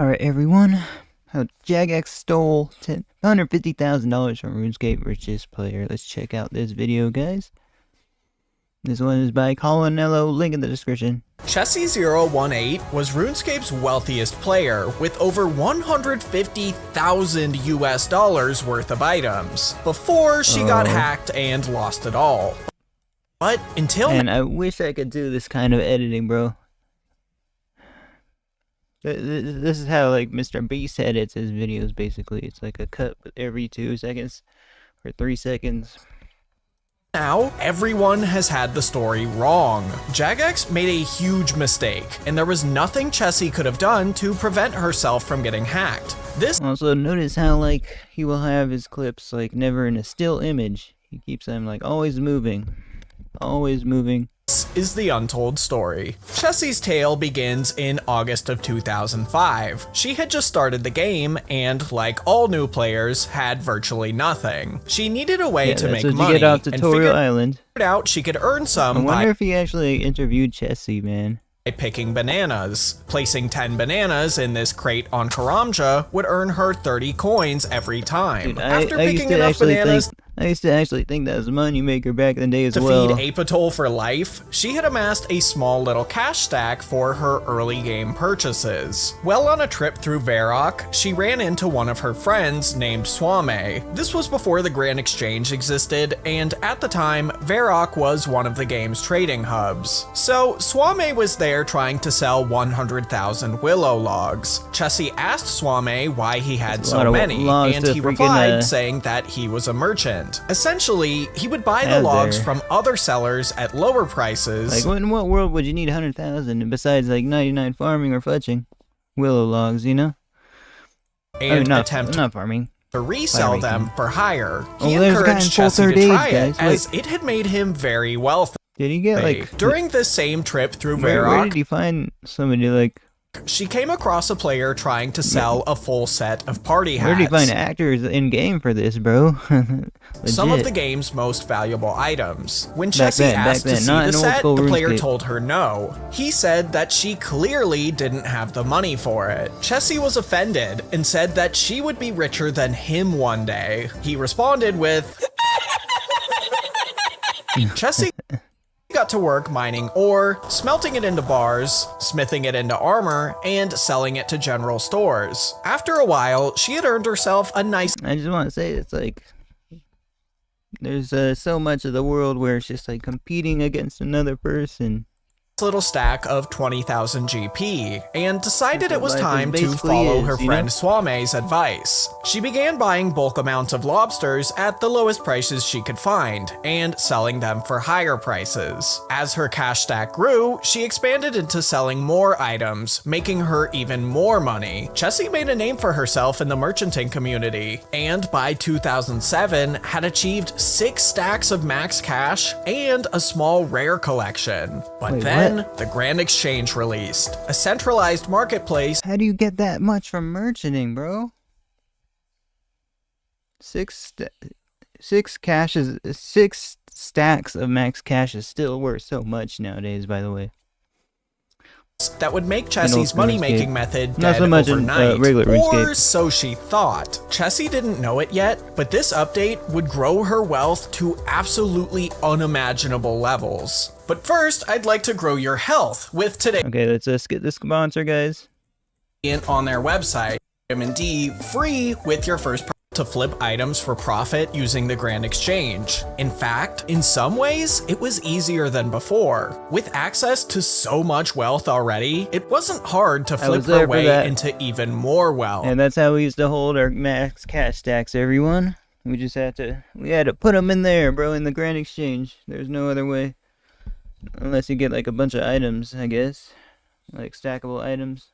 Alright everyone, how Jagex stole $150,000 from RuneScape Richest player. Let's check out this video, guys. This one is by Colonello, link in the description. Chessie018 was RuneScape's wealthiest player with over 150,000 US dollars worth of items before she got hacked and lost it all. But until And I wish I could do this kind of editing, bro. This is how like Mr. Beast edits his videos. Basically, it's like a cut every 2 seconds or 3 seconds. now, everyone has had the story wrong. Jagex made a huge mistake, and there was nothing Chessie could have done to prevent herself from getting hacked. This Also, notice how like he will have his clips like never in a still image. He keeps them like always moving, always moving. is the untold story. Chessie's tale begins in August of 2005. She had just started the game and, like all new players, had virtually nothing. She needed a way to make money get off and Tutorial Island. figured out she could earn some I wonder if he actually interviewed Chessie, man. by picking bananas. Placing 10 bananas in this crate on Karamja would earn her 30 coins every time. Dude, After picking enough bananas I used to actually think that was a moneymaker back in the day as to well. feed Apatol for life, she had amassed a small little cash stack for her early game purchases. Well, on a trip through Varrock, she ran into one of her friends named Swame. This was before the Grand Exchange existed, and at the time, Varrock was one of the game's trading hubs. So, Swame was there trying to sell 100,000 willow logs. Chessie asked Swame why he had so many, and he replied saying that he was a merchant. Essentially, he would buy the logs from other sellers at lower prices. Like, in what world would you need 100,000 besides like 99 farming or fletching? Willow logs, you know? And not farming. To resell them for higher. Oh, He encouraged Chessie to try it, as it had made him very wealthy. Did he get like... During this same trip through where Varrock, did he find somebody like... she came across a player trying to sell a full set of party hats. Where did he find actors in-game for this, bro? Some of the game's most valuable items. When Back Chessie then, asked to see not the in old set, school the player RuneScape. told her no. He said that she clearly didn't have the money for it. Chessie was offended and said that she would be richer than him one day. He responded with, Chessie got to work mining ore, smelting it into bars, smithing it into armor, and selling it to general stores. After a while, she had earned herself a nice I just want to say, it's like... There's so much of the world where it's just like competing against another person. little stack of 20,000 GP, and decided it was time to basically follow her you friend know? Swame's advice. She began buying bulk amounts of lobsters at the lowest prices she could find, and selling them for higher prices. As her cash stack grew, she expanded into selling more items, making her even more money. Chessie made a name for herself in the merchanting community, and by 2007 had achieved 6 stacks of max cash and a small rare collection. But Wait, then the Grand Exchange released, a centralized marketplace. How do you get that much from merchanting, bro? 6 stacks of max cash is still worth so much nowadays, by the way. That would make Chessie's money-making method Not dead so much overnight, in regular RuneScape. or so she thought. Chessie didn't know it yet, but this update would grow her wealth to absolutely unimaginable levels. But first, I'd like to grow your health with today Okay, let's get this sponsor, guys. on their website. Vitamin D free with your first to flip items for profit using the Grand Exchange. In fact, in some ways, it was easier than before. With access to so much wealth already, it wasn't hard to flip her way into even more wealth. And that's how we used to hold our max cash stacks, everyone. We had to put them in there, bro, in the Grand Exchange. There's no other way. Unless you get like a bunch of items, I guess. Like stackable items.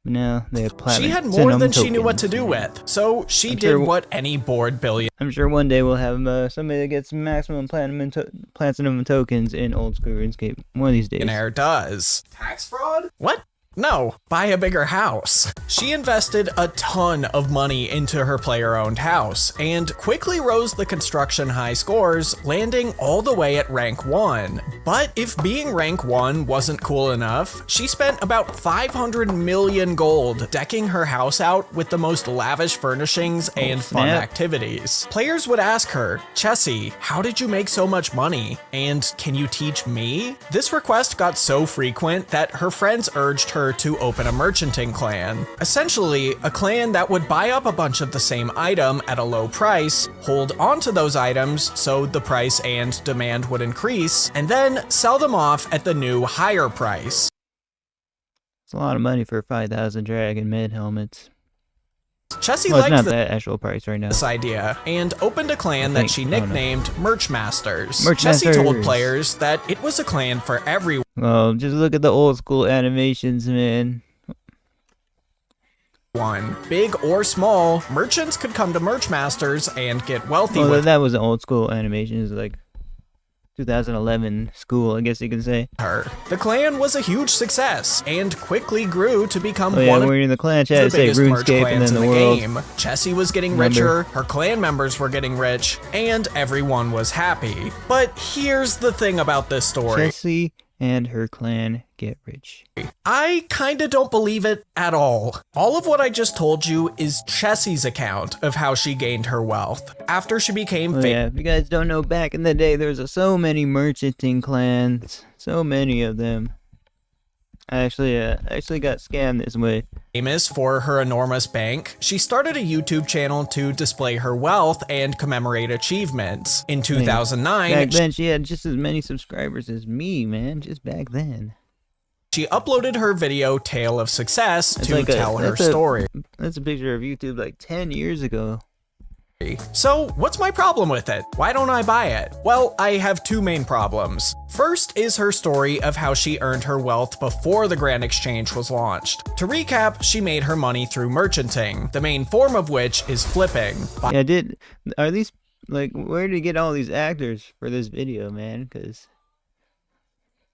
No, they have platinum. She had more than she knew tokens. what to do with, so she did what any bored billionaire. I'm sure one day we'll have somebody that gets maximum platinum tokens in old school RuneScape. One of these days. Does. Tax fraud? What? No, buy a bigger house. She invested a ton of money into her player-owned house, and quickly rose the construction high scores, landing all the way at rank 1. But if being rank 1 wasn't cool enough, she spent about 500 million gold decking her house out with the most lavish furnishings and fun activities. Players would ask her, "Chessie, how did you make so much money? And can you teach me?" This request got so frequent that her friends urged her to open a merchanting clan. Essentially, a clan that would buy up a bunch of the same item at a low price, hold onto those items so the price and demand would increase, and then sell them off at the new higher price. It's a lot of money for 5,000 dragon mid helmets. Chessie Well, it's liked not that actual price right now. this idea and opened a clan that she nicknamed Merchmasters. Merchmasters. Chessie told players that it was a clan for everyone. Well, just look at the old school animations, man. Big or small, merchants could come to Merchmasters and get wealthy Well, with that was an old school animation. It was like 2011 school, I guess you can say. her. The clan was a huge success and quickly grew to become Oh yeah, one of we're in the clan chat. the Say biggest merch RuneScape and clans then in the the world. game. Chessie was getting Remember. richer, her clan members were getting rich, and everyone was happy. But here's the thing about this story. Chessie and her clan get rich. I kinda don't believe it at all. All of what I just told you is Chessie's account of how she gained her wealth. After she became Oh yeah, if you guys don't know, back in the day, there was so many merchanting clans. So many of them. I actually got scammed this way. famous for her enormous bank, she started a YouTube channel to display her wealth and commemorate achievements. In 2009, Back then, she had just as many subscribers as me, man. Just back then. she uploaded her video Tale of Success It's to like tell her story. That's a picture of YouTube like 10 years ago. So, what's my problem with it? Why don't I buy it? Well, I have two main problems. First is her story of how she earned her wealth before the Grand Exchange was launched. To recap, she made her money through merchanting, the main form of which is flipping. Yeah, are these, like, where did you get all these actors for this video, man? Because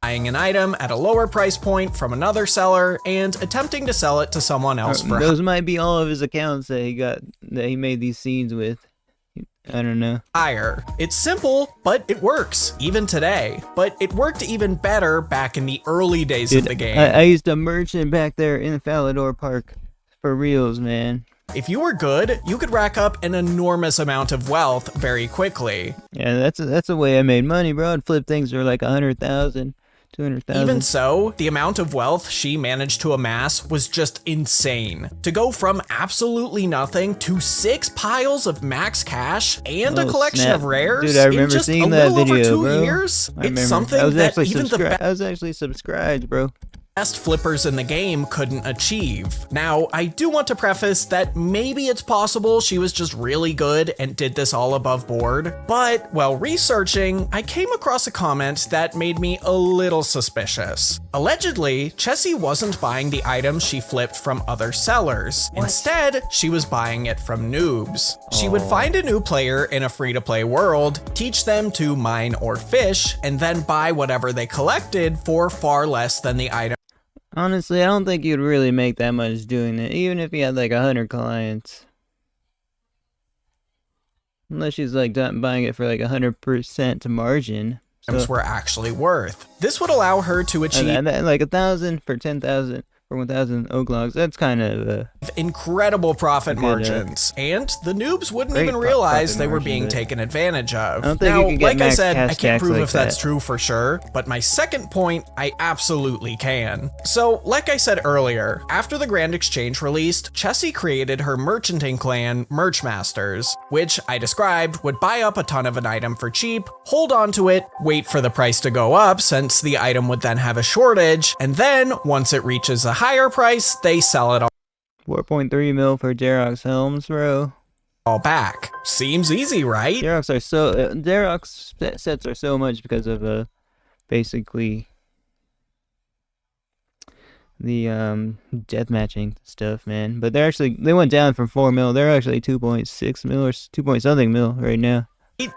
Buying an item at a lower price point from another seller and attempting to sell it to someone else for those might be all of his accounts that he made these scenes with. I don't know. higher. It's simple, but it works, even today. But it worked even better back in the early days of the game. I used to merchant back there in Falador Park for reals, man. If you were good, you could rack up an enormous amount of wealth very quickly. Yeah, that's a way I made money, bro. I'd flip things for like 100,000. 200,000. Even so, the amount of wealth she managed to amass was just insane. To go from absolutely nothing to 6 piles of max cash and a collection snap. of rares Dude, I remember in just seeing a that little video, over 2 bro. years, I remember. it's something I was that actually even I was actually subscribed, bro. best flippers in the game couldn't achieve. Now, I do want to preface that maybe it's possible she was just really good and did this all above board, but while researching, I came across a comment that made me a little suspicious. Allegedly, Chessie wasn't buying the items she flipped from other sellers. Instead, she was buying it from noobs. She would find a new player in a free-to-play world, teach them to mine or fish, and then buy whatever they collected for far less than the item Honestly, I don't think you'd really make that much doing it, even if you had like 100 clients. Unless she's like buying it for like 100% margin. So, were actually worth. This would allow her to achieve like 1,000 for 10,000 for 1,000 oak logs. That's kind of incredible profit margins, and the noobs wouldn't great even realize profit they were margin, being but taken advantage of. I don't think Now, you can get like I max said, cash I can't tax prove like if that's that. true for sure, but my second point, I absolutely can. So, like I said earlier, after the Grand Exchange released, Chessie created her merchanting clan, Merchmasters, which I described would buy up a ton of an item for cheap, hold on to it, wait for the price to go up since the item would then have a shortage, and then, once it reaches a higher price, they sell it 4.3 mil for Xerox helms, bro. all back. Seems eeasy, right? Xerox sets are so much because of basically the death matching stuff, man. But they went down from 4 mil. They're actually 2.6 mil or 2 point something mil right now.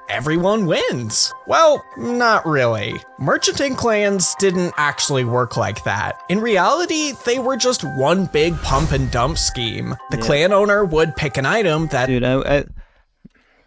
everyone wins. Well, not really. Merchanting clans didn't actually work like that. In reality, they were just one big pump and dump scheme. The clan owner would pick an item that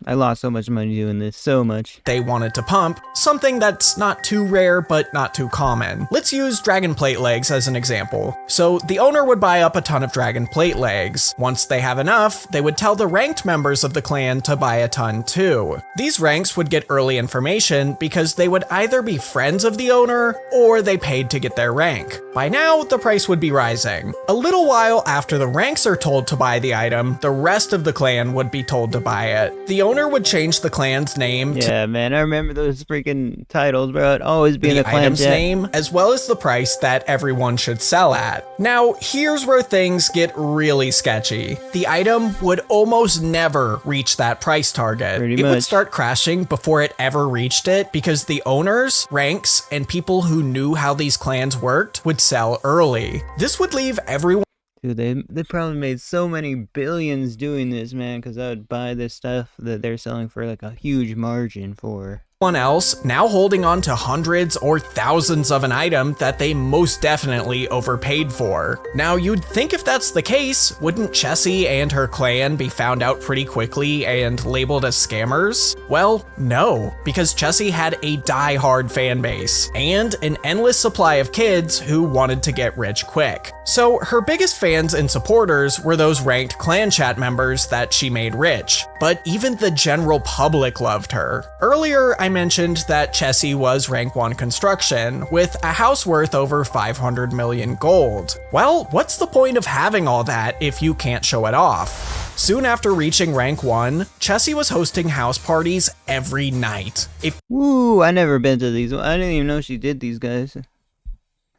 I lost so much money doing this, so much. They wanted to pump, something that's not too rare but not too common. Let's use dragon plate legs as an example. So the owner would buy up a ton of dragon plate legs. Once they have enough, they would tell the ranked members of the clan to buy a ton too. These ranks would get early information because they would either be friends of the owner or they paid to get their rank. By now, the price would be rising. A little while after the ranks are told to buy the item, the rest of the clan would be told to buy it. The owner would change the clan's name to man, I remember those freaking titles, bro. It'd always be in the clan item's chat. name, as well as the price that everyone should sell at. Now, here's where things get really sketchy. The item would almost never reach that price target. It would start crashing before it ever reached it because the owners, ranks, and people who knew how these clans worked would sell early. This would leave everyone Dude, they probably made so many billions doing this, man, because I would buy this stuff that they're selling for like a huge margin for. Else now holding on to hundreds or thousands of an item that they most definitely overpaid for. Now, you'd think if that's the case, wouldn't Chessie and her clan be found out pretty quickly and labeled as scammers? Well, no, because Chessie had a die-hard fan base and an endless supply of kids who wanted to get rich quick. So her biggest fans and supporters were those ranked clan chat members that she made rich, but even the general public loved her. Earlier, I mentioned that Chessie was rank 1 construction, with a house worth over 500 million gold. Well, what's the point of having all that if you can't show it off? Soon after reaching rank 1, Chessie was hosting house parties every night. Woo, I never been to these. I didn't even know she did these guys.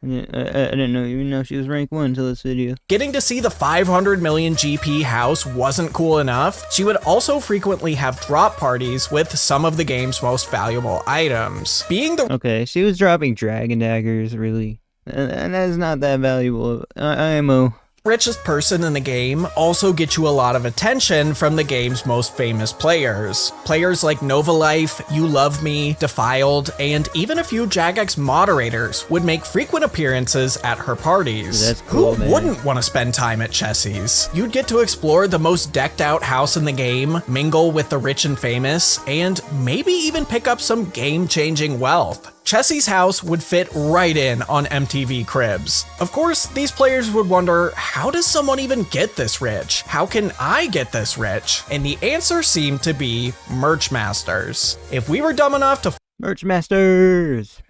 I didn't even know she was rank 1 until this video. Getting to see the 500 million GP house wasn't cool enough. She would also frequently have drop parties with some of the game's most valuable items. Okay, she was dropping dragon daggers, really. And that is not that valuable. IMO. Richest person in the game also get you a lot of attention from the game's most famous players. Players like Nova Life, You Love Me, Defiled, and even a few Jagex moderators would make frequent appearances at her parties. That's cool, Who wouldn't want to spend time at Chessie's? You'd get to explore the most decked out house in the game, mingle with the rich and famous, and maybe even pick up some game-changing wealth. Chessie's house would fit right in on MTV Cribs. Of course, these players would wonder, how does someone even get this rich? How can I get this rich? And the answer seemed to be Merch Masters. If we were dumb enough to Merch Masters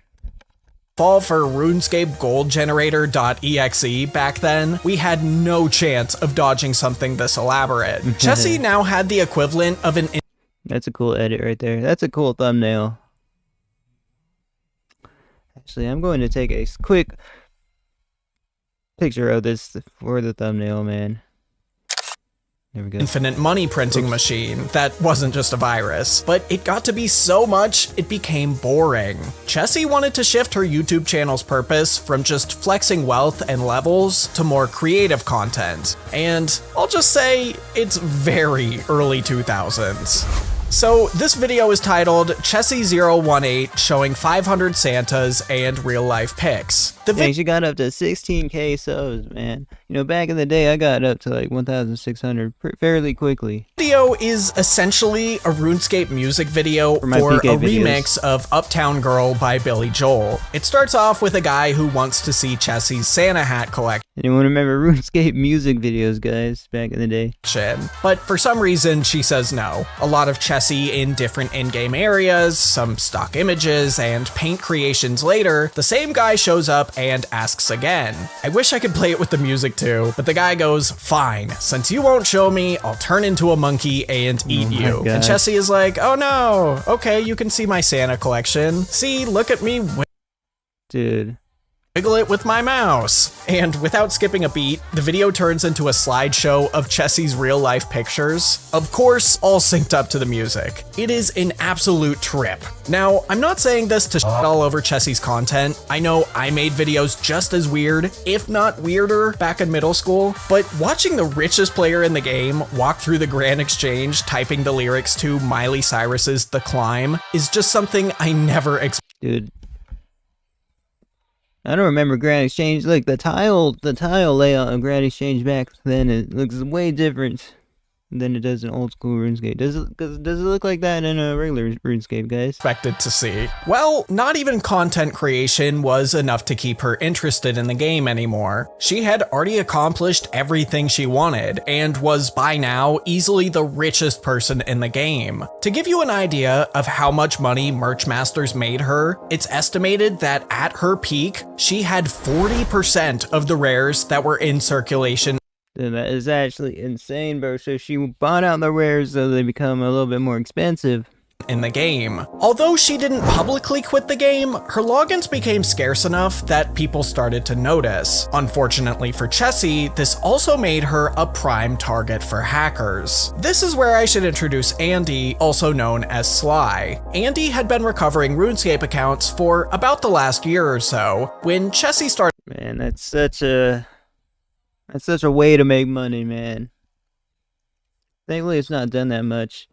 fall for RuneScape Gold Generator.exe back then, we had no chance of dodging something this elaborate. Chessie now had the equivalent of an... That's a cool edit right there. That's a cool thumbnail. Actually, I'm going to take a quick picture of this for the thumbnail, man. There we go. Infinite money printing machine that wasn't just a virus, but it got to be so much it became boring. Chessie wanted to shift her YouTube channel's purpose from just flexing wealth and levels to more creative content. And I'll just say it's very early 2000s. So this video is titled Chessie018 showing 500 Santas and real life pics. Dang, she got up to 16k subs, man. You know, back in the day, I got up to like 1,600 fairly quickly. Video is essentially a RuneScape music video for a remix of Uptown Girl by Billy Joel. It starts off with a guy who wants to see Chessie's Santa hat collection. Anyone remember RuneScape music videos, guys, back in the day? But for some reason, she says no. A lot of Chessie in different in-game areas, some stock images, and paint creations later, the same guy shows up and asks again. I wish I could play it with the music too, but the guy goes, fine, since you won't show me, I'll turn into a monkey and eat you. And Chessie is like, oh no, okay, you can see my Santa collection. See, look at me. Dude, wiggle it with my mouse. And without skipping a beat, the video turns into a slideshow of Chessie's real-life pictures. Of course, all synced up to the music. It is an absolute trip. Now, I'm not saying this to shit all over Chessie's content. I know I made videos just as weird, if not weirder, back in middle school, but watching the richest player in the game walk through the Grand Exchange typing the lyrics to Miley Cyrus's The Climb is just something I never expected. Dude, I don't remember Grand Exchange. Look, the tile layout of Grand Exchange back then, it looks way different than it does in old school RuneScape. Does it look like that in a regular RuneScape, guys? Expected to see. Well, not even content creation was enough to keep her interested in the game anymore. She had already accomplished everything she wanted, and was by now easily the richest person in the game. To give you an idea of how much money Merchmasters made her, it's estimated that at her peak, she had 40% of the rares that were in circulation. Dude, that is actually insane, bro. So she bought out the rares so they become a little bit more expensive in the game. Although she didn't publicly quit the game, her logins became scarce enough that people started to notice. Unfortunately for Chessie, this also made her a prime target for hackers. This is where I should introduce Andy, also known as Sly. Andy had been recovering RuneScape accounts for about the last year or so, when Chessie started— Man, that's such a way to make money, man. Thankfully, it's not done that much.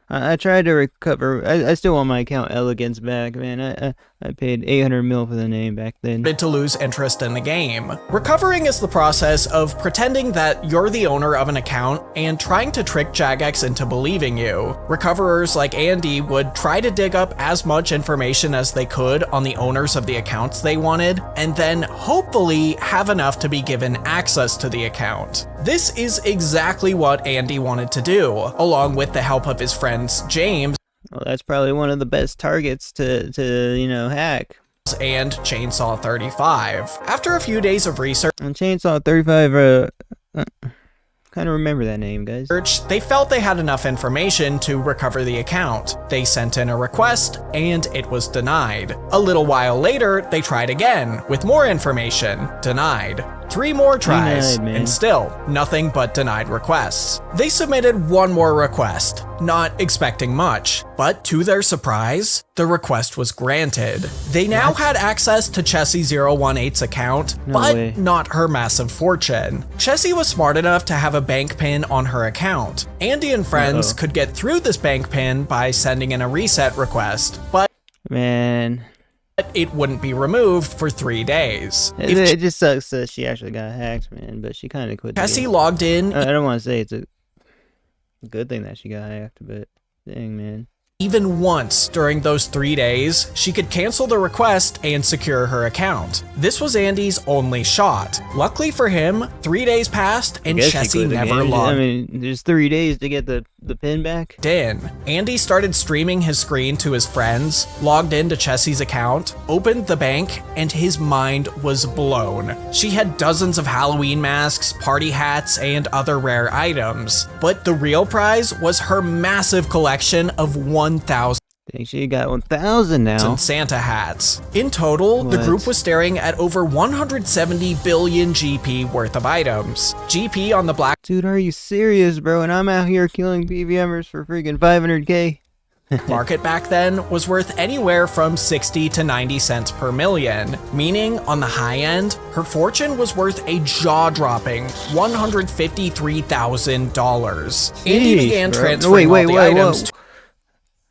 I tried to recover. I still want my account Elegance back, man. I paid 800 mil for the name back then. To lose interest in the game. Recovering is the process of pretending that you're the owner of an account and trying to trick Jagex into believing you. Recoverers like Andy would try to dig up as much information as they could on the owners of the accounts they wanted, and then hopefully have enough to be given access to the account. This is exactly what Andy wanted to do, along with the help of his friends James. Well, that's probably one of the best targets to you know, hack. And Chainsaw 35. After a few days of research, And Chainsaw 35, kind of remember that name, guys. They felt they had enough information to recover the account. They sent in a request, and it was denied. A little while later, they tried again, with more information. Denied. 3 more tries, and still, nothing but denied requests. They submitted one more request, not expecting much, but to their surprise, the request was granted. They now had access to Chessie018's account, but not her massive fortune. Chessie was smart enough to have a bank pin on her account. Andy and friends could get through this bank pin by sending in a reset request, but man, it wouldn't be removed for 3 days. It just sucks that she actually got hacked, man, but she kind of quit. Chessie logged in. I don't want to say it's a good thing that she got hacked, but dang, man. Even once during those 3 days, she could cancel the request and secure her account. This was Andy's only shot. Luckily for him, 3 days passed and Chessie never logged. I mean, there's 3 days to get the pin back. Andy started streaming his screen to his friends, logged into Chessie's account, opened the bank, and his mind was blown. She had dozens of Halloween masks, party hats, and other rare items. But the real prize was her massive collection of 1,000 I think she got 1,000 now. Santa hats. In total, the group was staring at over 170 billion GP worth of items. GP on the black— Dude, are you serious, bro? And I'm out here killing PVMers for freaking 500k. market back then was worth anywhere from 60 to 90 cents per million, meaning on the high end, her fortune was worth a jaw-dropping $153,000. Andy began transferring all the items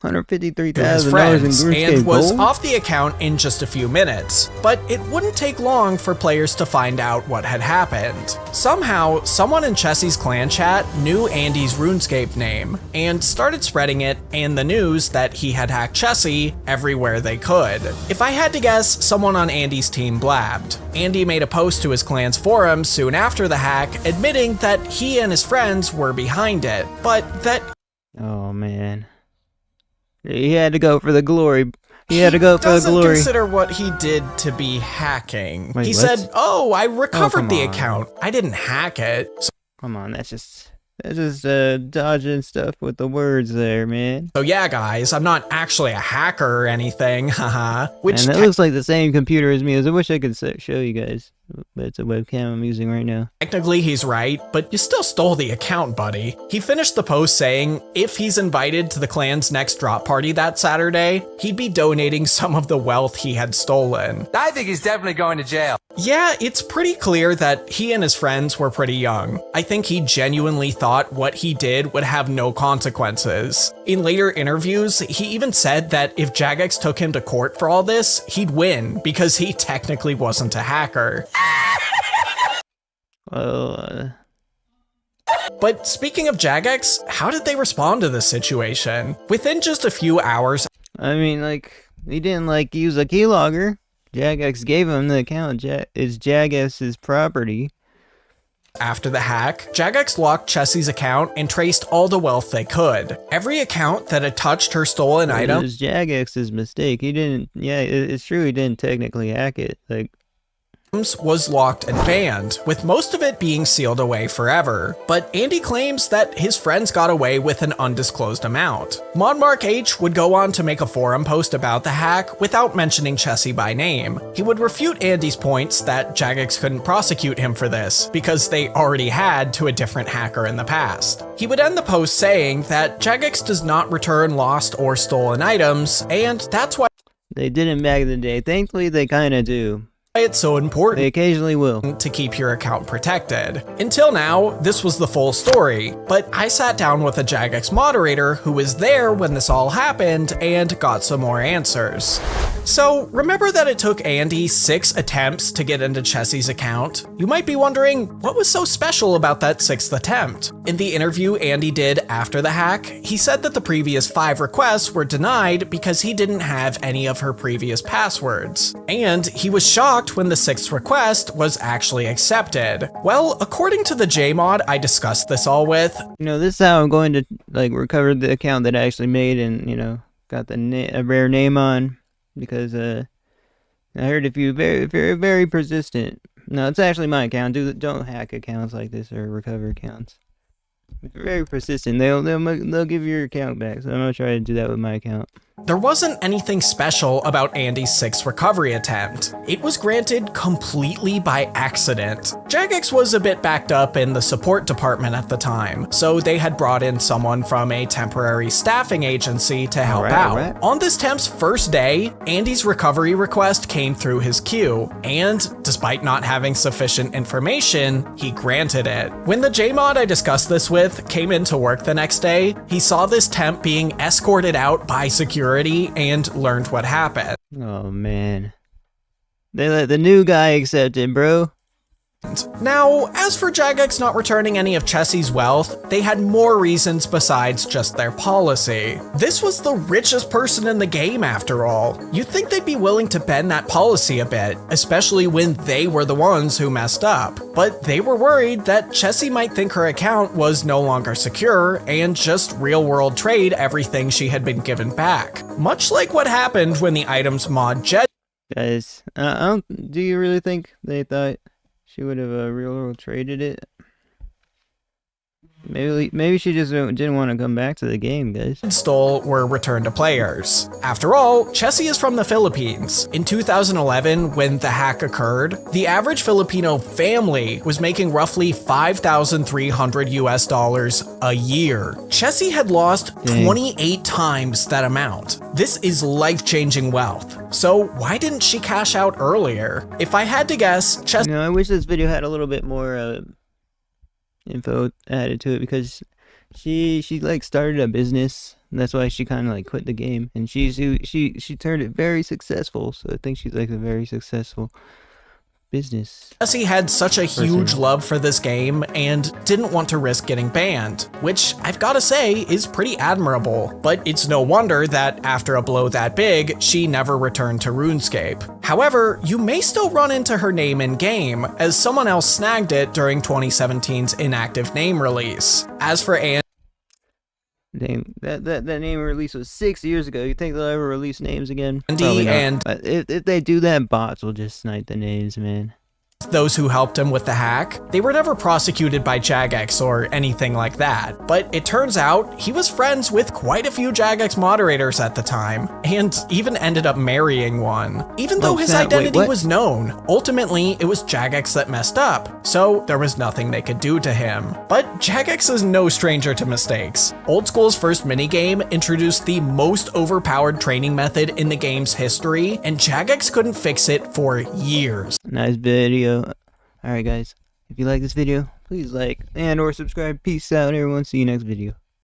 $153,000 and was off the account in just a few minutes, but it wouldn't take long for players to find out what had happened. Somehow, someone in Chessie's clan chat knew Andy's RuneScape name and started spreading it and the news that he had hacked Chessie everywhere they could. If I had to guess, someone on Andy's team blabbed. Andy made a post to his clan's forum soon after the hack, admitting that he and his friends were behind it, but that— oh man. He had to go for the glory. He had to go for the glory. Doesn't consider what he did to be hacking. Wait, he what? said, "Oh, I recovered the account. I didn't hack it." Come on, that's That's just dodging stuff with the words there, man. So yeah, guys, I'm not actually a hacker or anything, haha. And that looks like the same computer as me. I wish I could show you guys, but it's a webcam I'm using right now. Technically, he's right, but you still stole the account, buddy. He finished the post saying if he's invited to the clan's next drop party that Saturday, he'd be donating some of the wealth he had stolen. I think he's definitely going to jail. Yeah, it's pretty clear that he and his friends were pretty young. I think he genuinely thought what he did would have no consequences. In later interviews, he even said that if Jagex took him to court for all this, he'd win because he technically wasn't a hacker. Well, But speaking of Jagex, how did they respond to this situation? Within just a few hours, I mean, like, he didn't, like, use a keylogger. Jagex gave him the account. It's Jagex's property. after the hack, Jagex locked Chessie's account and traced all the wealth they could. Every account that had touched her stolen item. It was Jagex's mistake. He didn't, yeah, it's true he didn't technically hack it. Like, was locked and banned, with most of it being sealed away forever. But Andy claims that his friends got away with an undisclosed amount. Monmark H would go on to make a forum post about the hack without mentioning Chessie by name. He would refute Andy's points that Jagex couldn't prosecute him for this, because they already had to a different hacker in the past. He would end the post saying that Jagex does not return lost or stolen items, and that's why they didn't back in the day. Thankfully, they kind of do. It's so important. They occasionally will. To keep your account protected. Until now, this was the full story, but I sat down with a Jagex moderator who was there when this all happened and got some more answers. So, remember that it took Andy 6 attempts to get into Chessie's account? You might be wondering, what was so special about that 6th attempt? In the interview Andy did after the hack, he said that the previous 5 requests were denied because he didn't have any of her previous passwords. And he was shocked when the 6th request was actually accepted. Well, according to the JMod I discussed this all with, You know, this is how I'm going to, like, recover the account that I actually made and, you know, got the a rare name on. Because, I heard if you're very persistent. No, it's actually my account. Don't hack accounts like this or recover accounts. If you're very persistent, they'll give your account back. So I'm gonna try to do that with my account. there wasn't anything special about Andy's 6th recovery attempt. It was granted completely by accident. Jagex was a bit backed up in the support department at the time, so they had brought in someone from a temporary staffing agency to help out. Alright. On this temp's first day, Andy's recovery request came through his queue, and despite not having sufficient information, he granted it. When the JMod I discussed this with came into work the next day, he saw this temp being escorted out by security and learned what happened. Oh man, they let the new guy accept it, bro. Now, as for Jagex not returning any of Chessie's wealth, they had more reasons besides just their policy. This was the richest person in the game after all. You'd think they'd be willing to bend that policy a bit, especially when they were the ones who messed up. But they were worried that Chessie might think her account was no longer secure and just real-world trade everything she had been given back. Much like what happened when the items mod Jet. Guys, do you really think they thought she would have real world traded it? Maybe she just didn't want to come back to the game, guys. Stole were returned to players. After all, Chessie is from the Philippines. In 2011, when the hack occurred, the average Filipino family was making roughly $5,300 US a year. Chessie had lost 28 times that amount. This is life-changing wealth. So why didn't she cash out earlier? If I had to guess, Chessie— You know, I wish this video had a little bit more info added to it, because she like started a business, and that's why she kind of like quit the game, and she turned it very successful. So I think she's like a very successful business. Chessie had such a huge love for this game and didn't want to risk getting banned, which I've gotta say is pretty admirable, but it's no wonder that after a blow that big, she never returned to RuneScape. However, you may still run into her name in-game, as someone else snagged it during 2017's inactive name release. As for Name that name release was 6 years ago. You think they'll ever release names again? Andy Probably not. and But if they do that, bots will just snipe the names, man. those who helped him with the hack. They were never prosecuted by Jagex or anything like that, but it turns out he was friends with quite a few Jagex moderators at the time, and even ended up marrying one. Even though his identity was known, ultimately it was Jagex that messed up, so there was nothing they could do to him. But Jagex is no stranger to mistakes. Old School's first minigame introduced the most overpowered training method in the game's history, and Jagex couldn't fix it for years. Nice video. Alright guys, if you like this video, please like and or subscribe. Peace out everyone, see you next video.